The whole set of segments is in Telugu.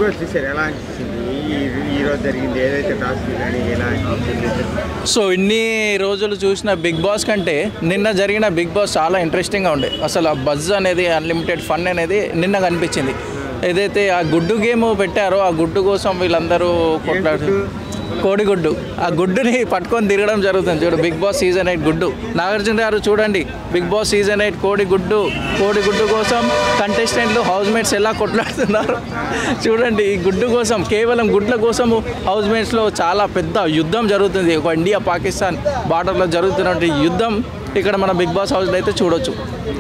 బాస్ చూసారు ఎలా అనిపించింది ఈరోజు జరిగింది ఏదైతే టాస్క్ కానీ ఎలా అనిపించింది? సో ఇన్ని రోజులు చూసిన బిగ్ బాస్ కంటే నిన్న జరిగిన బిగ్ బాస్ చాలా ఇంట్రెస్టింగ్గా ఉండే. అసలు ఆ బజ్ అనేది అన్లిమిటెడ్ ఫన్ అనేది నిన్న కనిపించింది. ఏదైతే ఆ గుడ్డు గేమ్ పెట్టారో ఆ గుడ్డు కోసం వీళ్ళందరూ కొట్లాడు కోడిగుడ్డు, ఆ గుడ్డుని పట్టుకొని తిరగడం జరుగుతుంది. చూడు బిగ్ బాస్ సీజన్ 8 గుడ్డు. నాగార్జున గారు చూడండి బిగ్ బాస్ సీజన్ 8 కోడిగుడ్డు కోసం కంటెస్టెంట్లు హౌస్ మేట్స్ ఎలా కొట్లాడుతున్నారు చూడండి. ఈ గుడ్డు కోసం, కేవలం గుడ్ల కోసం హౌస్ మేట్స్లో చాలా పెద్ద యుద్ధం జరుగుతుంది. ఒక ఇండియా పాకిస్తాన్ బార్డర్లో జరుగుతున్నటువంటి యుద్ధం ఇక్కడ మన బిగ్ బాస్ హౌస్లో అయితే చూడొచ్చు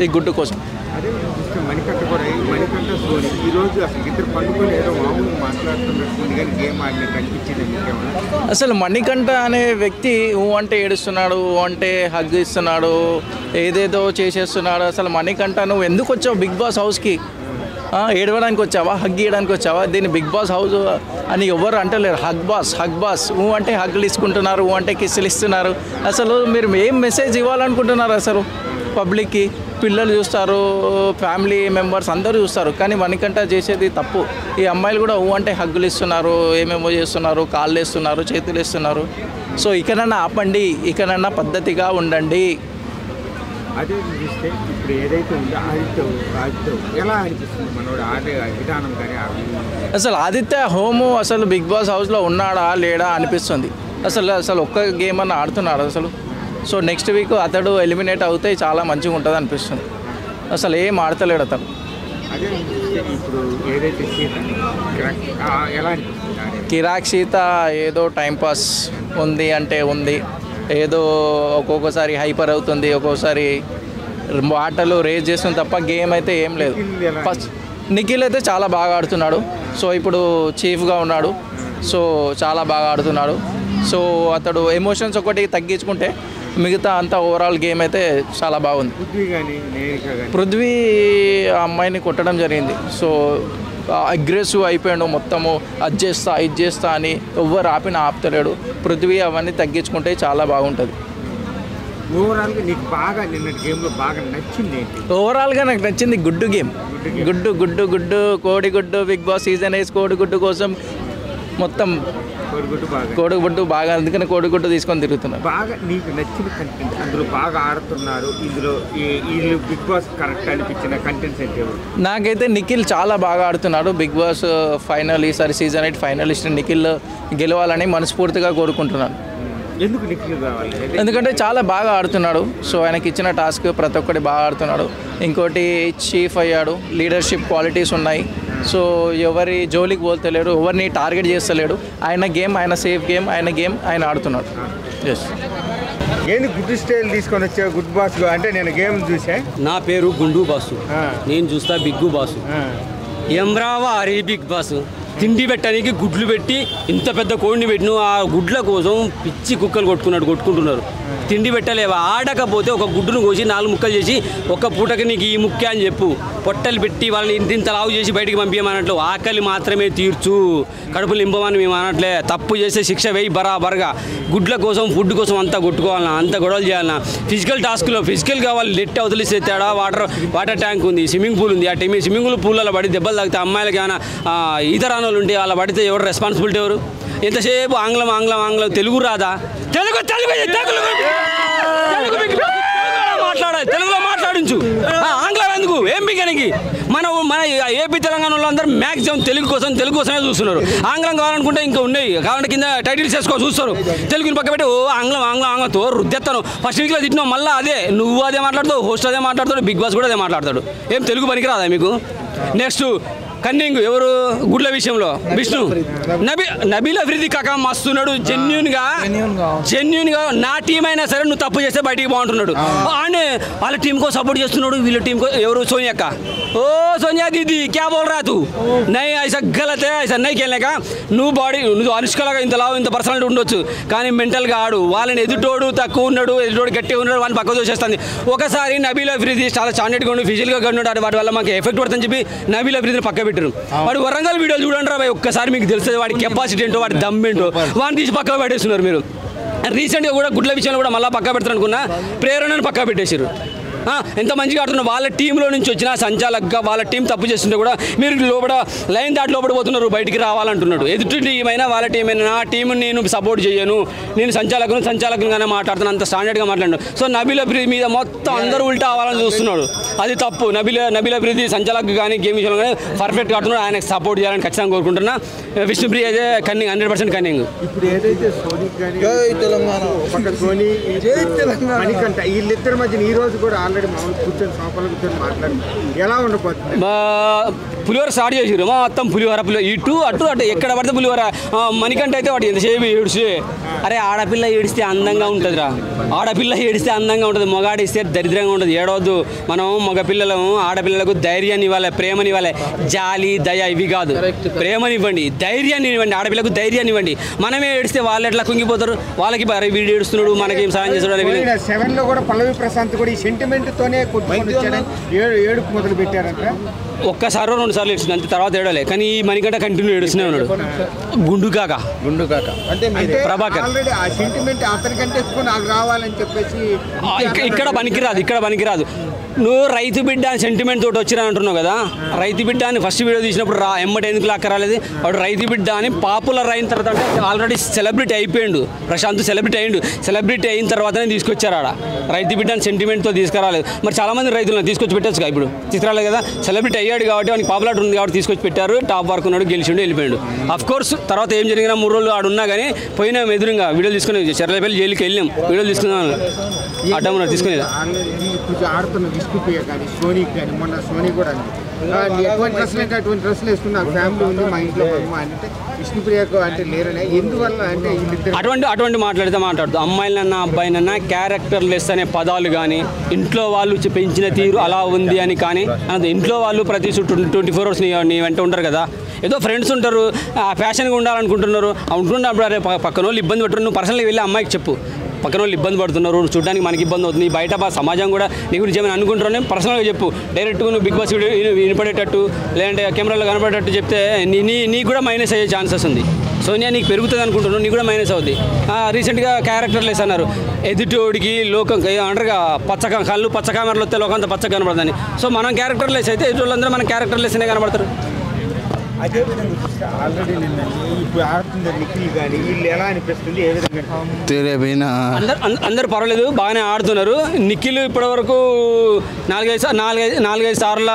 ఈ గుడ్డు కోసం. అదే చూస్తే మణికంఠ సోని ఈరోజు అసలు ఇద్దరు పండుకొని ఏదో మామూలు మాట్లాడుతున్నట్టుంది కానీ గేమ్ ఆడినట్టు అనిపించింది మీకేమన్నా? అసలు మణికంఠ అనే వ్యక్తి అంటే ఏడుస్తున్నాడు, అంటే హగ్ ఇస్తున్నాడు, ఏదేదో చేసేస్తున్నాడు. అసలు మణికంఠ నువ్వు ఎందుకు వచ్చావు బిగ్ బాస్ హౌస్కి? ఏడవడానికి వచ్చావా, హగ్ ఇవ్వడానికి వచ్చావా? దీన్ని బిగ్ బాస్ హౌస్ అని ఎవరు అంటలేరు. హగ్ బాస్ అంటే హగ్లు ఇస్తుకుంటున్నారు, అంటే కిస్సులు ఇస్తున్నారు. అసలు మీరు ఏం మెసేజ్ ఇవ్వాలనుకుంటున్నారు? అసలు పబ్లిక్కి పిల్లలు చూస్తారు, ఫ్యామిలీ మెంబర్స్ అందరూ చూస్తారు, కానీ మణికంఠ చేసేది తప్పు. ఈ అమ్మాయిలు కూడా అంటే హగ్గులు ఇస్తున్నారు, ఏమేమో చేస్తున్నారు, కాళ్ళు వేస్తున్నారు, చేతులు వేస్తున్నారు. సో ఇకనన్నా ఆపండి, ఇకనన్నా పద్ధతిగా ఉండండి. అదే చూస్తే ఇప్పుడు ఏదైతే ఉందో ఆదిత్య ఎలా అనిపిస్తుంది మనోడు ఆడే విధానం కానీ? అసలు ఆదిత్య హోము అసలు బిగ్ బాస్ హౌస్లో ఉన్నాడా లేడా అనిపిస్తుంది. అసలు ఒక్క గేమ్ అన్న ఆడుతున్నాడు అసలు. సో నెక్స్ట్ వీక్ అతడు ఎలిమినేట్ అవుతే చాలా మంచిగా ఉంటుంది అనిపిస్తుంది. అసలు ఏం ఆడతలేడు అతను. అదే ఇప్పుడు ఏదైతే సీత ఎలా అనిపిస్తుంది? కిరాక్ సీత ఏదో టైంపాస్ ఉంది అంటే ఉంది, ఏదో ఒక్కొక్కసారి హైపర్ అవుతుంది, ఒక్కొక్కసారి ఆటలు రేజ్ చేస్తుంది తప్ప గేమ్ అయితే ఏం లేదు. ఫస్ట్ నిఖిల్ అయితే చాలా బాగా ఆడుతున్నాడు. సో ఇప్పుడు చీఫ్గా ఉన్నాడు, సో చాలా బాగా ఆడుతున్నాడు. సో అతడు ఎమోషన్స్ ఒకటి తగ్గించుకుంటే మిగతా అంతా ఓవరాల్ గేమ్ అయితే చాలా బాగుంది. పృథ్వీ ఆ అమ్మాయిని కొట్టడం జరిగింది. సో అగ్రెసివ్ అయిపోయాడు మొత్తము, అది చేస్తా అని ఎవ్వరు ఆపుతలేడు. పృథ్వీ అవన్నీ తగ్గించుకుంటే చాలా బాగుంటుంది. ఓవరాల్గా నీకు బాగా నిన్నటి గేమ్లో బాగా నచ్చింది? ఓవరాల్గా నాకు నచ్చింది గుడ్డు గేమ్. గుడ్డు కోడిగుడ్డు బిగ్ బాస్ సీజన్ 8 కోడిగుడ్డు కోసం మొత్తం కోడిగుడ్డు బాగా, అందుకని కోడిగుడ్డు తీసుకొని తిరుగుతున్నారు. బాగా నీకు నచ్చిన కంటెంట్ అందులో బాగా ఆడుతున్నారు, ఇందులో బిగ్ బాస్ కరెక్ట్ అనిపించిన కంటెంట్స్ అయితే? నాకైతే నిఖిల్ చాలా బాగా ఆడుతున్నాడు. బిగ్ బాస్ ఫైనల్ ఈసారి సీజన్ 8 ఫైనలిస్ట్ నిఖిల్ గెలవాలని మనస్ఫూర్తిగా కోరుకుంటున్నాను. ఎందుకు నిఖిల్ కావాలి? ఎందుకంటే చాలా బాగా ఆడుతున్నాడు. సో ఆయనకి ఇచ్చిన టాస్క్ ప్రతి ఒక్కటి బాగా ఆడుతున్నాడు. ఇంకోటి చీఫ్ అయ్యాడు, లీడర్షిప్ క్వాలిటీస్ ఉన్నాయి. సో ఎవరి జోలికి పోతలేడు, ఎవరిని టార్గెట్ చేస్తలేడు. ఆయన గేమ్, ఆయన సేఫ్ గేమ్, ఆయన ఆడుతున్నాడు. ఎస్. ఏంది గుడ్ స్టైల్ తీసుకొని వచ్చా గుడ్ బాస్ అంటే? నేను గేమ్ చూసా. నా పేరు గుండు బాసు, నేను చూస్తా బిగ్గు బాసు. ఎంబ్రావారి బిగ్ బాస్ తిండి పెట్టడానికి గుడ్లు పెట్టి ఇంత పెద్ద కోడిని పెట్టిన ఆ గుడ్ల కోసం పిచ్చి కుక్కలు కొట్టుకుంటున్నారు. తిండి పెట్టలేవా? ఆడకపోతే ఒక గుడ్డును కోసి 4 ముక్కలు చేసి ఒక్క పూటకి నీకు ఈ ముక్క అని చెప్పు, పొట్టలు పెట్టి వాళ్ళని ఇంత లావు చేసి బయటికి పంపించమన్నట్లు. ఆకలి మాత్రమే తీర్చు, కడుపులు నింపమని మేము అనట్లే. తప్పు చేస్తే శిక్ష వేయి బరాబర్గా. గుడ్ల కోసం ఫుడ్ కోసం అంతా కొట్టుకోవాలన్నా, అంత గొడవలు చేయాలన్నా. ఫిజికల్ టాస్క్లో ఫిజికల్గా వాళ్ళు నెట్ అవతలిస్తే తేడా. వాటర్ ట్యాంక్ ఉంది, స్విమ్మింగ్ పూల్ ఉంది. ఆ స్విమ్మింగ్ పూల్లో పడి దెబ్బలు తాగితే అమ్మాయిలకి ఏమైనా ఈత రానోళ్ళు ఉంటే వాళ్ళ పడితే ఎవరు రెస్పాన్సిబిలిటీ? ఎవరు? ఎంతసేపు ఆంగ్లం తెలుగు రాదా? తెలుగు మాట్లాడాలి, తెలుగులో మాట్లాడించు. ఆంగ్లం ఎందుకు? ఏం బిగానికి? మన ఏపీ తెలంగాణ వాళ్ళందరూ మ్యాక్సిమం తెలుగు కోసమే చూస్తున్నారు. ఆంగ్లం కావాలనుకుంటే ఇంకా ఉన్నాయి, కావాలంటే కింద టైటిల్స్ చూస్తారు. తెలుగుని పక్క పెట్టి ఆంగ్లంతో రుద్దెత్తాను. ఫస్ట్ వీక్లో తిట్టినావు, మళ్ళీ అదే నువ్వు అదే మాట్లాడుతావు, హోస్ట్ అదే మాట్లాడతాడు, బిగ్ బాస్ కూడా అదే మాట్లాడతాడు. ఏం తెలుగు పనికి రాదా మీకు? నెక్స్ట్ కన్నింగ్ ఎవరు? గుడ్ల విషయంలో విష్ణు నబీల్ అఫ్రిది కాక మస్తున్నాడు. జెన్యున్గా నా టీం అయినా సరే నువ్వు తప్పు చేస్తే బయటికి బాగుంటున్నాడు. ఆనే వాళ్ళ టీంకో సపోర్ట్ చేస్తున్నాడు, వీళ్ళ టీంకో. ఎవరు? సోనియక్క. ఓ సోనియా దీది క్యా బోల్ రా తూ? నై ఐసా గలతే, ఐసా నై కేలేక. నువ్వు అనుష్కలాగా ఇంత లావు, ఇంత పర్సనాలిటీ ఉండొచ్చు, కానీ మెంటల్గా ఆడు. వాళ్ళని ఎదుటోడు తక్కువ ఉన్నాడు, ఎదుటోడు గట్టిగా ఉన్నాడు, వాళ్ళని పక్క చూసేస్తుంది. ఒకసారి నబీల్ అఫ్రిది చాలా స్టాండర్డ్గా ఉండి ఫిజికల్గా ఉన్నాడు, వాటి వల్ల మాకు ఎఫెక్ట్ పడుతుందని చెప్పి నబీల్ అఫ్రిదిని పక్క పెట్టారు. వాడు వరంగల్ వీడియోలు చూడండి రా భయ్, ఒక్కసారి మీకు తెలుస్తుంది వాడి కెపాసిటీ ఏంటో, వాడి దమ్ ఏంటో. వాడిని తీసి పక్క పెట్టేస్తున్నారు మీరు. రీసెంట్గా కూడా గుడ్ల విషయంలో కూడా మళ్ళీ పక్క పెడతారు అనుకున్నా, ప్రేరణను పక్క పెట్టేసారు. ఎంత మంచిగా ఆడుతున్నారు. వాళ్ళ టీంలో నుంచి వచ్చిన సంచాలకుగా వాళ్ళ టీం తప్పు చేస్తుంటే కూడా మీరు లోపల లైన్ దాటి లోపల పోతున్నారు, బయటికి రావాలంటున్నాడు. ఎదుటి టీం అయినా వాళ్ళ టీం అయినా నా టీంని నేను సపోర్ట్ చేయను, నేను సంచాలకులుగానే మాట్లాడుతున్నాను, అంత స్టాండర్డ్గా మాట్లాడాను. సో నబీల్ అఫ్రీది మీద మొత్తం అందరూ ఉల్టా అవ్వాలని చూస్తున్నాడు. అది తప్పు. నబీల్ అఫ్రీది సంచాలకు కానీ గేమ్ విషయంలో కానీ పర్ఫెక్ట్గా ఆడుతున్నాడు. ఆయనకు సపోర్ట్ చేయాలని ఖచ్చితంగా కోరుకుంటున్నా. విష్ణుప్రియ అయితే కన్నింగ్ 100% కన్నింగ్. ఇప్పుడు ఏదైతే సోనీ కానీ సోనీ మణికంఠ వీళ్ళిద్దరి మధ్యన ఈ రోజు కూడా ఆల్రెడీ మామూలు కూర్చొని సోఫాలో కూర్చొని మాట్లాడి ఎలా ఉండబోతుంది. పులిహోర స్టార్ట్ చేసిరు మొత్తం పులిహోర ఇటు అటు ఎక్కడ పడితే పులిహోర. మణికంఠ అయితే వాటి ఎంతసేపు ఏడిస్తే అరే ఆడపిల్ల ఏడిస్తే అందంగా ఉంటుందిరా, ఆడపిల్ల ఏడిస్తే అందంగా ఉంటుంది, మగాడిస్తే దరిద్రంగా ఉంటుంది. ఏడవద్దు. మనం మగపిల్లలం ఆడపిల్లలకు ధైర్యాన్ని ఇవ్వాలి, ప్రేమని ఇవ్వాలి. జాలి దయ ఇవి కాదు, ప్రేమని ఇవ్వండి, ధైర్యాన్ని ఇవ్వండి. ఆడపిల్లకు ధైర్యాన్ని ఇవ్వండి. మనమే ఏడిస్తే వాళ్ళు ఎట్లా కుంగిపోతారు? వాళ్ళకి వీడు ఏడుస్తున్నాడు మనకేం సాయం చేస్తాడు. 7లో కూడా పల్లవి ప్రశాంత్ కూడా ఈ సెంటిమెంట్ తోనే ఏడుపు మొదలు పెట్టారంట. ఒక్కసారి 2 సార్లు ఏడుస్తుంది అంతే, తర్వాత ఏడలే. కానీ ఈ మణికంఠ కంటిన్యూ ఏడుస్తూనే ఉన్నాడు. గుండు కాక అంటే ప్రభాకర్ ఆల్రెడీ ఆ సెంటిమెంట్ అతనికంటే ఎక్కువ నాకు రావాలని చెప్పేసి ఇక్కడ పనికిరాదు. నువ్వు రైతు బిడ్డ అని సెంటిమెంట్ తోటి వచ్చినా అంటున్నావు కదా. రైతు బిడ్డ అని ఫస్ట్ వీడియో తీసినప్పుడు ఎమ్మటి ఎందుకు లాక్క రాలేదు? వాడు రైతు బిడ్డ అని పాపులర్ అయిన తర్వాత అంటే ఆల్రెడీ సెలబ్రిటీ అయిపోయాడు. ప్రశాంత్ సెలబ్రిటీ అయ్యిండు. సెలబ్రిటీ అయిన తర్వాతనే తీసుకొచ్చారు ఆడ. రైతు బిడ్డ అని సెంటిమెంట్తో తీసుకురాలేదు. మరి చాలామంది రైతులను తీసుకొచ్చి పెట్టచ్చు ఇప్పుడు, తీసుకురాలేదు కదా. సెలబ్రిటీ అయ్యాడు కాబట్టి వానికి పాపులారిటీ ఉంది కాబట్టి తీసుకొచ్చి పెట్టారు. టాప్ వరకు ఉన్నాడు, గెలిచిండు, వెళ్ళిపోయాడు. అఫ్ కోర్స్ తర్వాత ఏం జరిగినా 3 రోజులు ఆడున్నా కానీ పోయినాం ఎదురుగా వీడియోలు తీసుకుని చెర్లపల్లి జైలుకి వెళ్ళాం, వీడియోలు తీసుకున్నాం. అడ్డం తీసుకుని ఆడుతున్న విష్ణుప్రియ కానీ సోనీ కానీ మొన్న సోనీ కూడా ఎటువంటి డ్రెస్సులు అంటే అటువంటి డ్రెస్సులు వేసుకున్నారు. ఫ్యామిలీ ఉంది మా ఇంట్లో అంటే విష్ణుప్రియకు అంటే లేరనే ఎందువల్ల అంటే అటువంటి మాట్లాడుతూ అమ్మాయిలన్నా అబ్బాయినన్నా క్యారెక్టర్ లెస్ అనే పదాలు కానీ ఇంట్లో వాళ్ళు పెంచిన తీరు అలా ఉంది అని కానీ ఇంట్లో వాళ్ళు ప్రతి 24 hours నీ వెంట ఉంటారు కదా. ఏదో ఫ్రెండ్స్ ఉంటారు, ఫ్యాషన్గా ఉండాలనుకుంటున్నారు. ఉంటున్నప్పుడు అరే పక్కన వాళ్ళు ఇబ్బంది పెట్టరు, నువ్వు పర్సనల్గా వెళ్ళి అమ్మాయికి చెప్పు పక్కన వాళ్ళు ఇబ్బంది పడుతున్నారు, చూడడానికి మనకి ఇబ్బంది అవుతుంది, బయట సమాజం కూడా నీ గురించి ఏమైనా అనుకుంటారని పర్సనల్గా చెప్పు. డైరెక్ట్గా నువ్వు బిగ్ బాస్ వీడియో వినపడేటట్టు లేదంటే కెమెరాలో కనపడేటట్టు చెప్తే నీకు కూడా మైనస్ అయ్యే ఛాన్సెస్ ఉంది. సోనియా నీకు పెరుగుతుంది అనుకుంటున్నావు, నీకు కూడా మైనస్ అవుతుంది. రీసెంట్గా క్యారెక్టర్ లెస్ అన్నారు. ఎదుటోడికి లోకం అంటారుగా కళ్ళు పచ్చ కెమెరాలు వస్తే లోకం అంతా పచ్చగా కనపడుతుంది. సో మనం క్యారెక్టర్ లెస్ అయితే ఎదుటోళ్ళందరూ మన క్యారెక్టర్ లెస్నే కనపడతారు. అదేవిధంగా ఆల్రెడీ ఇప్పుడు ఆడుతున్నారు నిఖిల్ కానీ వీళ్ళు ఎలా అనిపిస్తుంది, ఏ విధంగా అందరు పర్వాలేదు, బాగానే ఆడుతున్నారు. నిఖిల్ ఇప్పటివరకు 4-5 సార్ల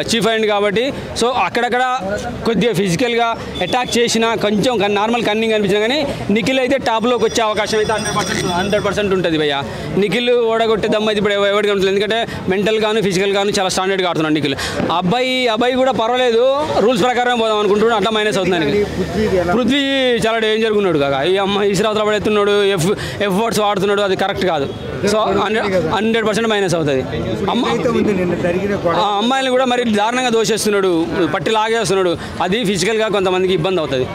చీఫ్ అయింది కాబట్టి సో అక్కడక్కడ కొద్దిగా ఫిజికల్గా అటాక్ చేసినా కొంచెం నార్మల్ కన్నింగ్ అనిపించినా కానీ నిఖిల్ అయితే టాప్లోకి వచ్చే అవకాశం అయితే 100% ఉంటుంది భయ్య. నిఖిల్ ఓడగొట్టే దమ్మ ఇప్పుడు ఎవరికి ఉంటుంది, ఎందుకంటే మెంటల్ గాను ఫిజికల్ గాను చాలా స్టాండర్డ్గా ఆడుతున్నాడు నిఖిల్. అబ్బాయి కూడా పర్వాలేదు, రూల్స్ ప్రకారం పోదాం అనుకుంటున్నాడు, అట్లా మైనస్ అవుతుంది. పృథ్వీ చాలా డేంజర్గా ఉన్నాడు కాక, ఈ ఇసురావతల పడేస్తున్నాడు, ఎఫ్ వర్డ్స్ వాడుతున్నాడు, అది కరెక్ట్ కాదు. సో 100% మైనస్ అవుతుంది. అమ్మాయిలు కూడా మరి దారుణంగా దోషేస్తున్నాడు, పట్టి లాగేస్తున్నాడు, అది ఫిజికల్గా కొంతమందికి ఇబ్బంది అవుతుంది.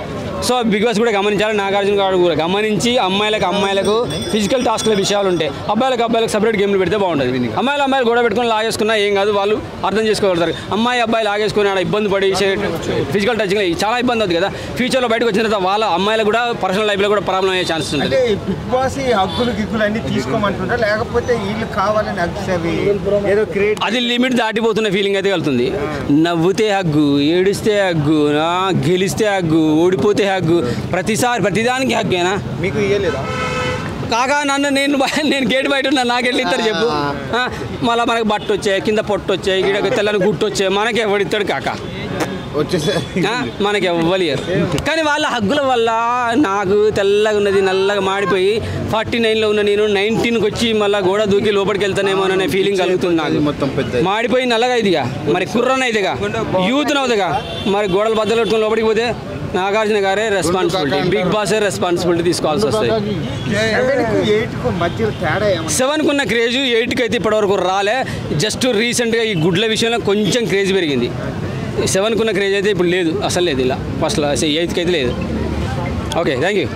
సో బిగ్ బాస్ కూడా గమనించాలి, నాగార్జున గారు కూడా గమనించి అమ్మాయిలకు ఫిజికల్ టాస్క్ల విషయాలు ఉంటాయి, అబ్బాయిలకు సపరేట్ గేమ్లు పెడితే బాగుంటుంది. అమ్మాయిలు గొడవ పెట్టుకుని లాగేసుకున్నా ఏం కాదు, వాళ్ళు అర్థం చేసుకోగలుగుతారు. అబ్బాయి లాగేసుకుని ఆడ ఇబ్బంది పడి ఫిజికల్ టచింగ్ చాలా ఇబ్బంది అవుతుంది కదా. ఫ్యూచర్లో బయటకు వచ్చిన తర్వాత వాళ్ళ అమ్మాయిలకు కూడా పర్సనల్ లైఫ్లో కూడా ప్రాబ్లం అయ్యే ఛాన్సెస్ ఉంటుంది. బిగ్ బాస్ హక్కులు అన్ని తీసుకోమంటుంటారు, లేకపోతే వీళ్ళు కావాలని ఏదో క్రియేట్ అది లిమిట్ దాటిపోతున్న ఫీలింగ్ అయితే కలుగుతుంది. నవ్వుతే హగ్గు, ఏడిస్తే హగ్గు, గెలిస్తే హగ్గు, ఓడిపోతే హగ్గు, ప్రతిదానికి హగ్గేనా? మీకు ఇయ్యలేదా కాకా? నేను గేట్ బయట ఉన్నా, నాకెళ్ళి ఇస్తారు చెప్పు. మళ్ళీ మనకి బట్ట వచ్చాయి, కింద పొట్టు వచ్చాయి, గిడకి తెల్లని గుట్టు వచ్చాయి, మనకి ఎవడిస్తాడు కాక? మనకి ఇవ్వలేరు. కానీ వాళ్ళ హగ్గుల వల్ల నాకు తెల్లగా ఉన్నది నల్లగా మాడిపోయి 49లో ఉన్న నేను 19కి వచ్చి మళ్ళీ గోడ దూకి లోపలికి వెళ్తానేమో అనే ఫీలింగ్ కలుగుతుంది నాకు. మొత్తం మాడిపోయి నల్లగా ఇదిగా, మరి కుర్రన ఇదిగా, యూత్ నవుదిగా, మరి గోడలు బద్దలు కట్టుకుని లోపలికి పోతే నాగార్జున గారే రెస్పాన్సిబిలిటీ, బిగ్ బాసే రెస్పాన్సిబిలిటీ తీసుకోవాల్సి వస్తుంది. 7కు ఉన్న క్రేజ్ 8కి అయితే ఇప్పటివరకు రాలే. జస్ట్ రీసెంట్గా ఈ గుడ్ల విషయంలో కొంచెం క్రేజ్ పెరిగింది. 7కు ఉన్న క్రేజ్ అయితే ఇప్పుడు లేదు, అసలు లేదు. ఇలా ఫస్ట్లో 8కి అయితే లేదు. Okay, thank you.